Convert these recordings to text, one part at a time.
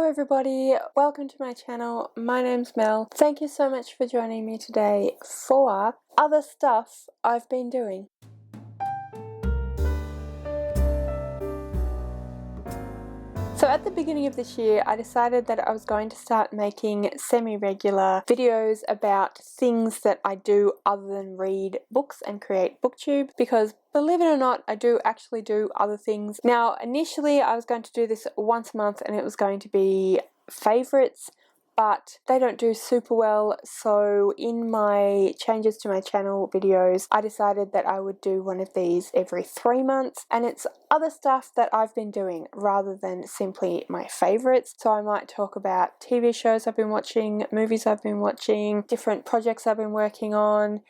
everybody, welcome to my channel. My name's Mel. Thank you so much for joining me today for other stuff I've been doing. So at the beginning of this year, I decided that I was going to start making semi-regular videos about things that I do other than read books and create booktube, because believe it or not, I do actually do other things. Now, initially I was going to do this once a month and it was going to be favorites, but they don't do super well, so in my changes to my channel videos, I decided that I would do one of these every 3 months, and it's other stuff that I've been doing rather than simply my favorites. So I might talk about TV shows I've been watching, movies I've been watching, different projects I've been working on,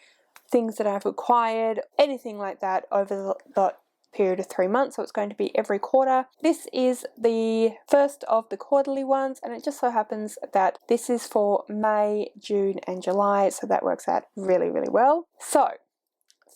things that I've acquired, anything like that over the period of 3 months. So it's going to be every quarter. This is the first of the quarterly ones, and it just so happens that this is for May, June and July, so that works out really well. So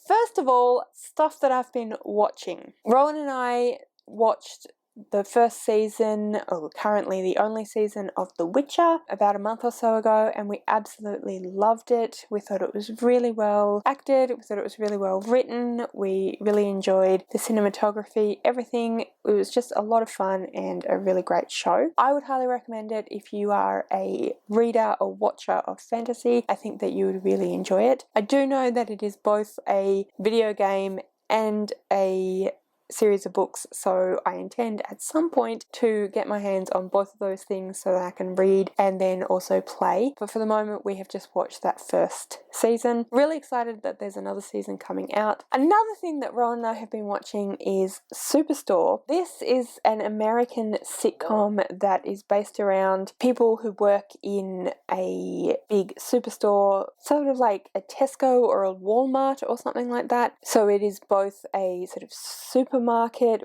first of all, stuff that I've been watching. Rowan and I watched the first season, or currently the only season, of The Witcher about a month or so ago, and we absolutely loved it. We thought it was really well acted, we thought it was really well written, we really enjoyed the cinematography, everything. It was just a lot of fun and a really great show. I would highly recommend it if you are a reader or watcher of fantasy. I think that you would really enjoy it. I do know that it is both a video game and a series of books, so I intend at some point to get my hands on both of those things so that I can read and then also play. But for the moment, we have just watched that first season. Really excited that there's another season coming out. Another thing that Rowan and I have been watching is Superstore. This is an American sitcom that is based around people who work in a big superstore, sort of like a Tesco or a Walmart or something like that. So it is both a sort of supermarket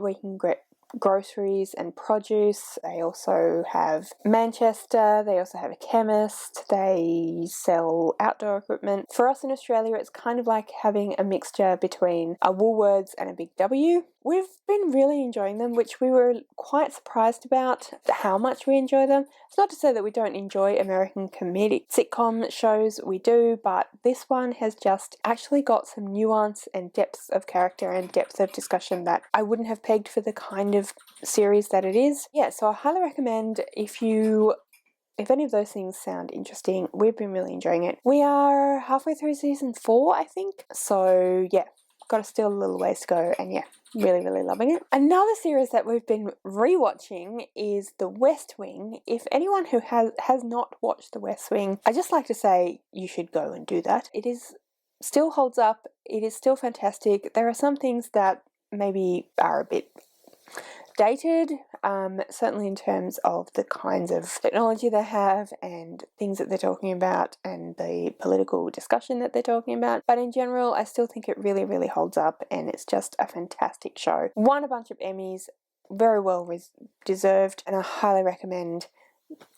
where you can get groceries and produce. They also have Manchester, they also have a chemist, they sell outdoor equipment. For us in Australia, it's kind of like having a mixture between a Woolworths and a Big W. We've been really enjoying them, which we were quite surprised about how much we enjoy them. It's not to say that we don't enjoy American comedic sitcom shows, we do, but this one has just actually got some nuance and depth of character and depth of discussion that I wouldn't have pegged for the kind of series that it is. Yeah, so I highly recommend if any of those things sound interesting. We've been really enjoying it. We are halfway through season 4, I think. So yeah, got still a little ways to go, and yeah, really loving it. Another series that we've been rewatching is The West Wing. If anyone who has not watched The West Wing, I just like to say you should go and do that. It is still holds up. It is still fantastic. There are some things that maybe are a bit dated, certainly in terms of the kinds of technology they have and things that they're talking about and the political discussion that they're talking about. But in general, I still think it really holds up, and it's just a fantastic show. Won a bunch of Emmys, very well deserved, and I highly recommend.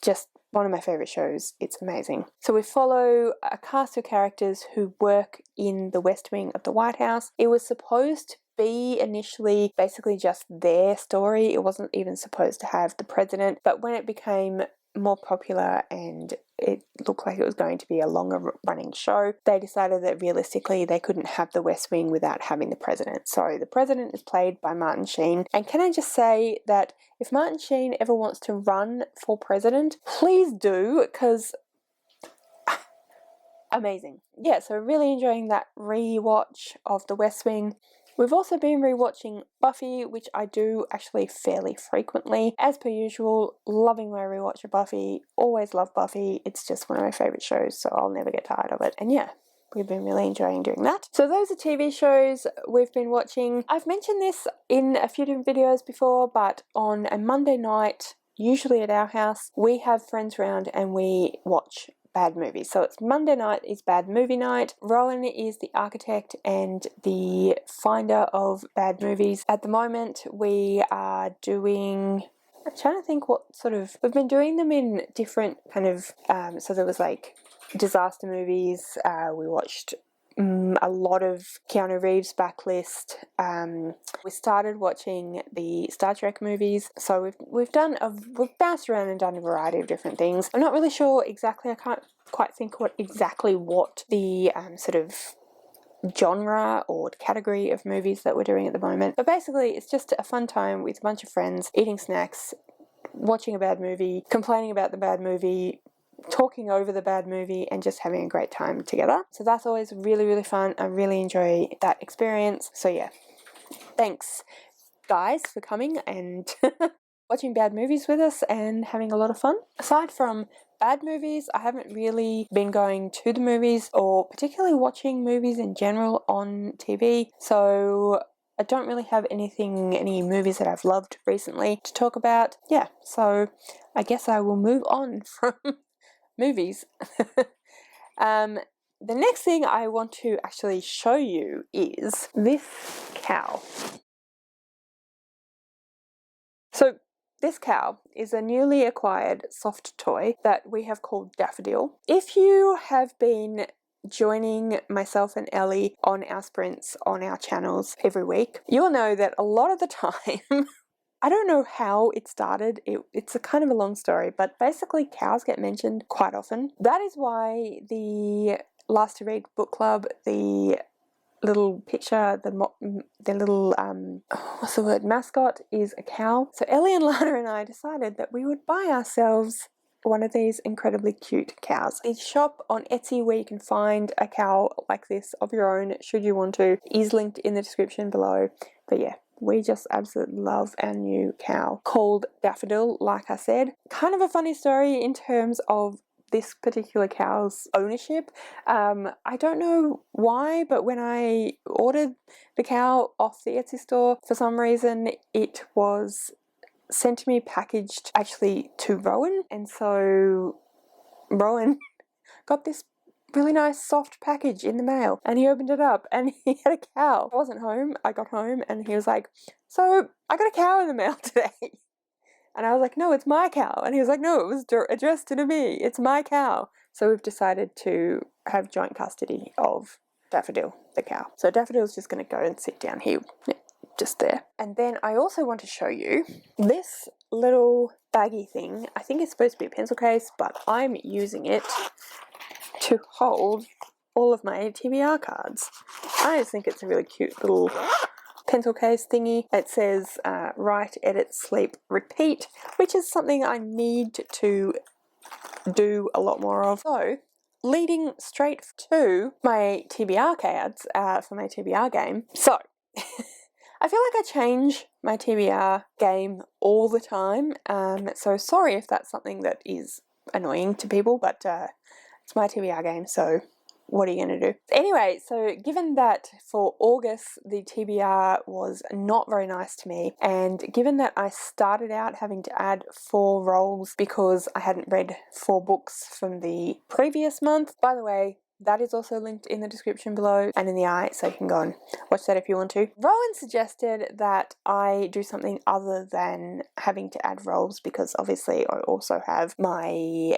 Just one of my favourite shows. It's amazing. So we follow a cast of characters who work in the West Wing of the White House. It was supposed to be initially basically just their story. It wasn't even supposed to have the president, but when it became more popular and it looked like it was going to be a longer running show, they decided that realistically they couldn't have the West Wing without having the president. So the president is played by Martin Sheen, and can I just say that if Martin Sheen ever wants to run for president, please do, because amazing. Yeah, so really enjoying that rewatch of the West Wing. We've also been rewatching Buffy, which I do actually fairly frequently. As per usual, loving my rewatch of Buffy. Always love Buffy. It's just one of my favourite shows, so I'll never get tired of it. And yeah, we've been really enjoying doing that. So those are TV shows we've been watching. I've mentioned this in a few different videos before, but on a Monday night, usually at our house, we have friends around and we watch bad movies. So it's Monday night is bad movie night. Rowan is the architect and the finder of bad movies. At the moment we are doing, I'm trying to think what sort of, we've been doing them in different kind of, so there was like disaster movies, we watched a lot of Keanu Reeves backlist. We started watching the Star Trek movies, so we've bounced around and done a variety of different things. I'm not really sure exactly. I can't quite think what the sort of genre or category of movies that we're doing at the moment. But basically, it's just a fun time with a bunch of friends, eating snacks, watching a bad movie, complaining about the bad movie, talking over the bad movie, and just having a great time together. So that's always really, really fun. I really enjoy that experience. So yeah, thanks guys for coming and watching bad movies with us and having a lot of fun. Aside from bad movies, I haven't really been going to the movies or particularly watching movies in general on TV. So I don't really have any movies that I've loved recently to talk about. Yeah, so I guess I will move on from movies. The next thing I want to actually show you is this cow. So this cow is a newly acquired soft toy that we have called Daffodil. If you have been joining myself and Ellie on our sprints on our channels every week, you'll know that a lot of the time, I don't know how it started, it's a kind of a long story, but basically cows get mentioned quite often. That is why the Last to Read book club, the little picture, the little mascot is a cow. So Ellie and Lana and I decided that we would buy ourselves one of these incredibly cute cows. The shop on Etsy where you can find a cow like this of your own, should you want to, is linked in the description below. But yeah, we just absolutely love our new cow called Daffodil, like I said. Kind of a funny story in terms of this particular cow's ownership. I don't know why, but when I ordered the cow off the Etsy store, for some reason it was sent to me packaged actually to Rowan, and so Rowan got this really nice soft package in the mail, and he opened it up and he had a cow. I wasn't home, I got home and he was like, so I got a cow in the mail today. And I was like, no, it's my cow. And he was like, no, it was addressed to me. It's my cow. So we've decided to have joint custody of Daffodil, the cow. So Daffodil's just going to go and sit down here, just there. And then I also want to show you this little baggy thing. I think it's supposed to be a pencil case, but I'm using it to hold all of my TBR cards. I just think it's a really cute little pencil case thingy. It says write, edit, sleep, repeat, which is something I need to do a lot more of. So leading straight to my TBR cards for my TBR game. So I feel like I change my TBR game all the time, so sorry if that's something that is annoying to people, but it's my TBR game, so what are you going to do? Anyway, so given that for August the TBR was not very nice to me, and given that I started out having to add 4 roles because I hadn't read 4 books from the previous month, by the way, that is also linked in the description below and in the eye, so you can go and watch that if you want to. Rowan suggested that I do something other than having to add roles, because obviously I also have my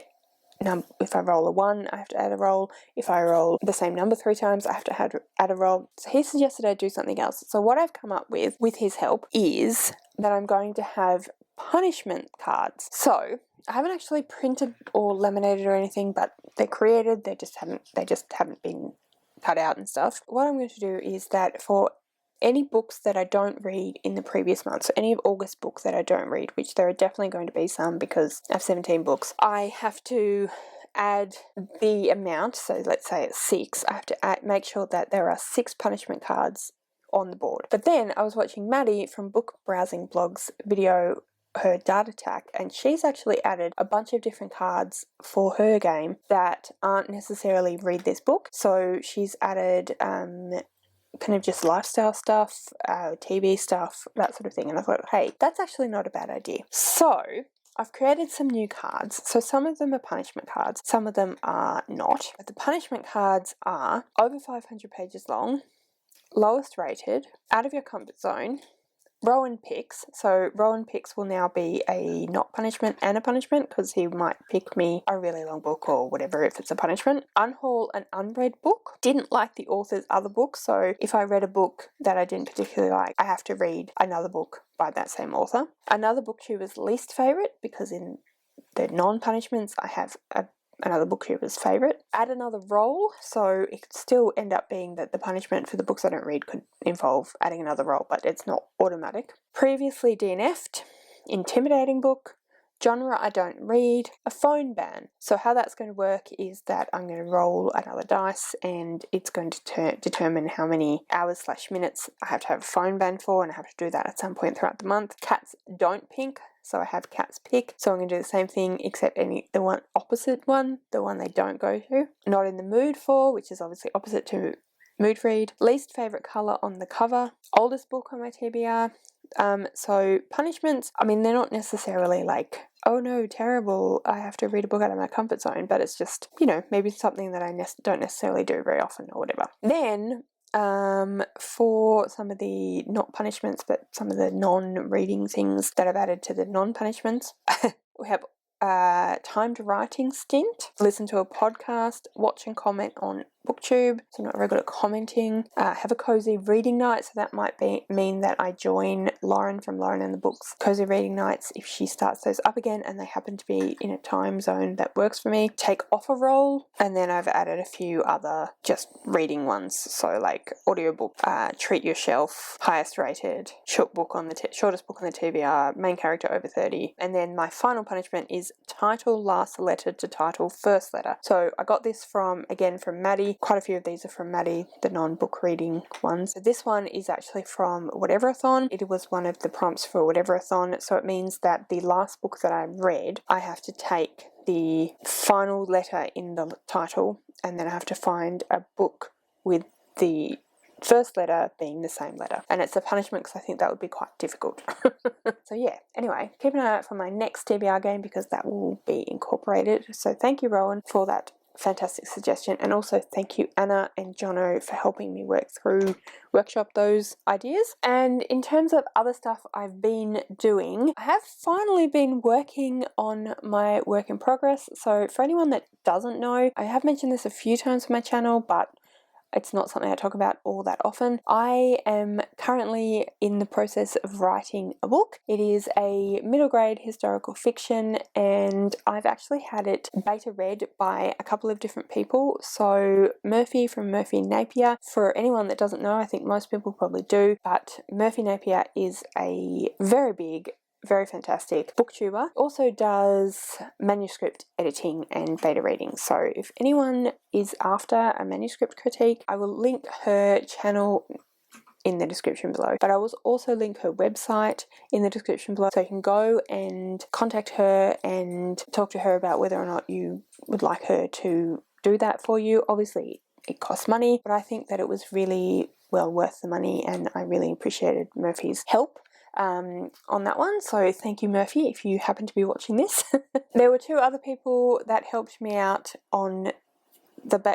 if I roll a 1, I have to add a roll. If I roll the same number 3 times, I have to add a roll. So he suggested I do something else. So what I've come up with his help, is that I'm going to have punishment cards. So I haven't actually printed or laminated or anything, but they're created. They just haven't been cut out and stuff. What I'm going to do is that for any books that I don't read in the previous month, so any of August books that I don't read, which there are definitely going to be some because I have 17 books, I have to add the amount, so let's say it's 6, I have to make sure that there are 6 punishment cards on the board. But then I was watching Maddie from Book Browsing Blog's video, her dart attack, and she's actually added a bunch of different cards for her game that aren't necessarily read this book. So she's added kind of just lifestyle stuff, TV stuff, that sort of thing. And I thought, hey, that's actually not a bad idea. So I've created some new cards. So some of them are punishment cards, some of them are not. But the punishment cards are over 500 pages long, lowest rated, out of your comfort zone, Rowan picks. So Rowan picks will now be a not punishment and a punishment, because he might pick me a really long book or whatever if it's a punishment. Unhaul an unread book. Didn't like the author's other book, so if I read a book that I didn't particularly like, I have to read another book by that same author. Another booktuber's least favourite, because in the non-punishments I have another booktuber's favourite. Add another role, so it could still end up being that the punishment for the books I don't read could involve adding another role, but it's not automatic. Previously DNF'd, intimidating book, genre I don't read, a phone ban. So how that's going to work is that I'm going to roll another dice, and it's going to determine how many hours/minutes I have to have a phone ban for, and I have to do that at some point throughout the month. Cats don't pink, so I have cats pick, so I'm going to do the same thing except the one opposite one, the one they don't go to. Not in the mood for, which is obviously opposite to mood read. Least favourite colour on the cover. Oldest book on my TBR. So punishments, I mean, they're not necessarily like, oh no, terrible, I have to read a book out of my comfort zone, but it's just, maybe something that I don't necessarily do very often or whatever. Then for some of the not punishments, but some of the non-reading things that I've added to the non-punishments, we have timed writing stint, listen to a podcast, watch and comment on booktube, so I'm not very good at commenting, have a cozy reading night, so that might mean that I join Lauren from Lauren and the Books cozy reading nights if she starts those up again and they happen to be in a time zone that works for me. Take off a role, and then I've added a few other just reading ones, so like audiobook, Treat Your Shelf, highest rated, shortest book on the TBR, main character over 30, and then my final punishment is title last letter to title first letter. So I got this from Maddie. Quite a few of these are from Maddie, the non-book reading ones. So this one is actually from Whatever-a-thon. It was one of the prompts for Whatever-a-thon, so it means that the last book that I read, I have to take the final letter in the title, and then I have to find a book with the first letter being the same letter, and it's a punishment because I think that would be quite difficult. So yeah, anyway, keep an eye out for my next TBR game because that will be incorporated. So thank you, Rowan, for that fantastic suggestion, and also thank you Anna and Jono for helping me workshop those ideas. And in terms of other stuff I've been doing, I have finally been working on my work in progress. So for anyone that doesn't know, I have mentioned this a few times on my channel, but it's not something I talk about all that often. I am currently in the process of writing a book. It is a middle grade historical fiction, and I've actually had it beta read by a couple of different people. So Merphy from Merphy Napier, for anyone that doesn't know, I think most people probably do, but Merphy Napier is a very big, very fantastic booktuber, also does manuscript editing and beta reading. So if anyone is after a manuscript critique, I will link her channel in the description below, but I will also link her website in the description below, so you can go and contact her and talk to her about whether or not you would like her to do that for you. Obviously it costs money, but I think that it was really well worth the money, and I really appreciated Murphy's help on that one, so thank you, Merphy, if you happen to be watching this. There were two other people that helped me out on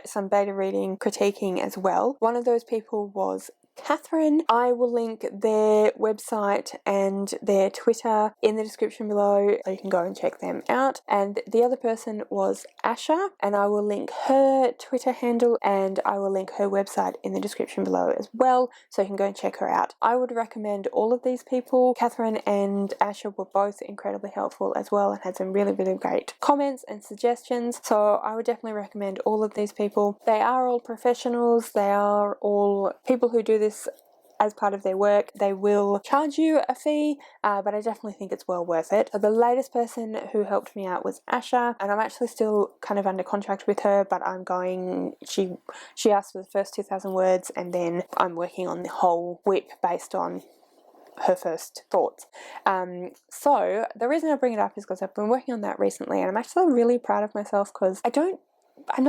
some beta reading critiquing as well. One of those people was Catherine. I will link their website and their Twitter in the description below, so you can go and check them out. And the other person was Asha, and I will link her Twitter handle and I will link her website in the description below as well, so you can go and check her out. I would recommend all of these people. Catherine and Asha were both incredibly helpful as well and had some really, really great comments and suggestions, so I would definitely recommend all of these people. They are all professionals. They are all people who do this as part of their work. They will charge you a fee, but I definitely think it's well worth it. So the latest person who helped me out was Asha, and I'm actually still kind of under contract with her, but she asked for the first 2,000 words, and then I'm working on the whole whip based on her first thoughts. So the reason I bring it up is because I've been working on that recently, and I'm actually really proud of myself because I'm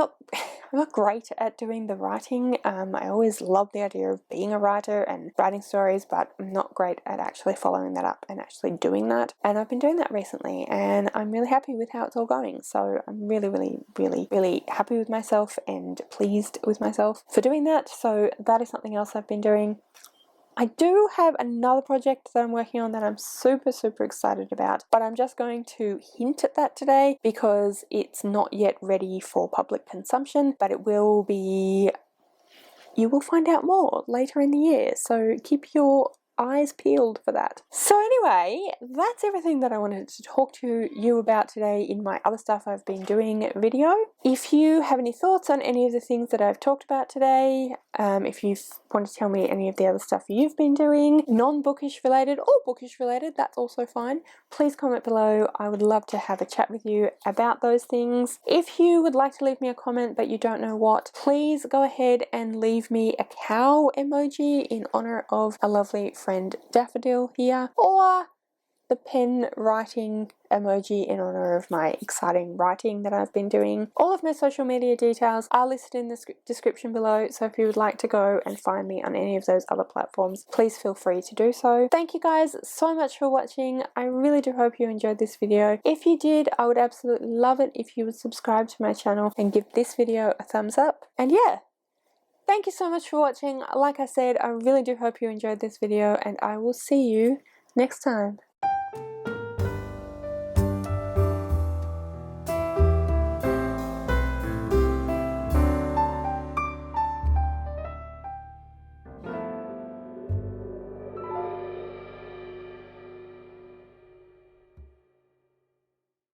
not great at doing the writing. I always loved the idea of being a writer and writing stories, but I'm not great at actually following that up and actually doing that. And I've been doing that recently, and I'm really happy with how it's all going. So I'm really, really, really, really happy with myself and pleased with myself for doing that. So that is something else I've been doing. I do have another project that I'm working on that I'm super excited about, but I'm just going to hint at that today because it's not yet ready for public consumption, but it will be. You will find out more later in the year, so keep your eyes peeled for that. So anyway, that's everything that I wanted to talk to you about today in my other stuff I've been doing video. If you have any thoughts on any of the things that I've talked about today, if you want to tell me any of the other stuff you've been doing, non-bookish related or bookish related, that's also fine. Please comment below. I would love to have a chat with you about those things. If you would like to leave me a comment but you don't know what, please go ahead and leave me a cow emoji in honor of a lovely friend Daffodil here, or the pen writing emoji in honor of my exciting writing that I've been doing. All of my social media details are listed in the description below, so if you would like to go and find me on any of those other platforms, please feel free to do so. Thank you guys so much for watching. I really do hope you enjoyed this video. If you did, I would absolutely love it if you would subscribe to my channel and give this video a thumbs up. And yeah, thank you so much for watching. Like I said, I really do hope you enjoyed this video, and I will see you next time.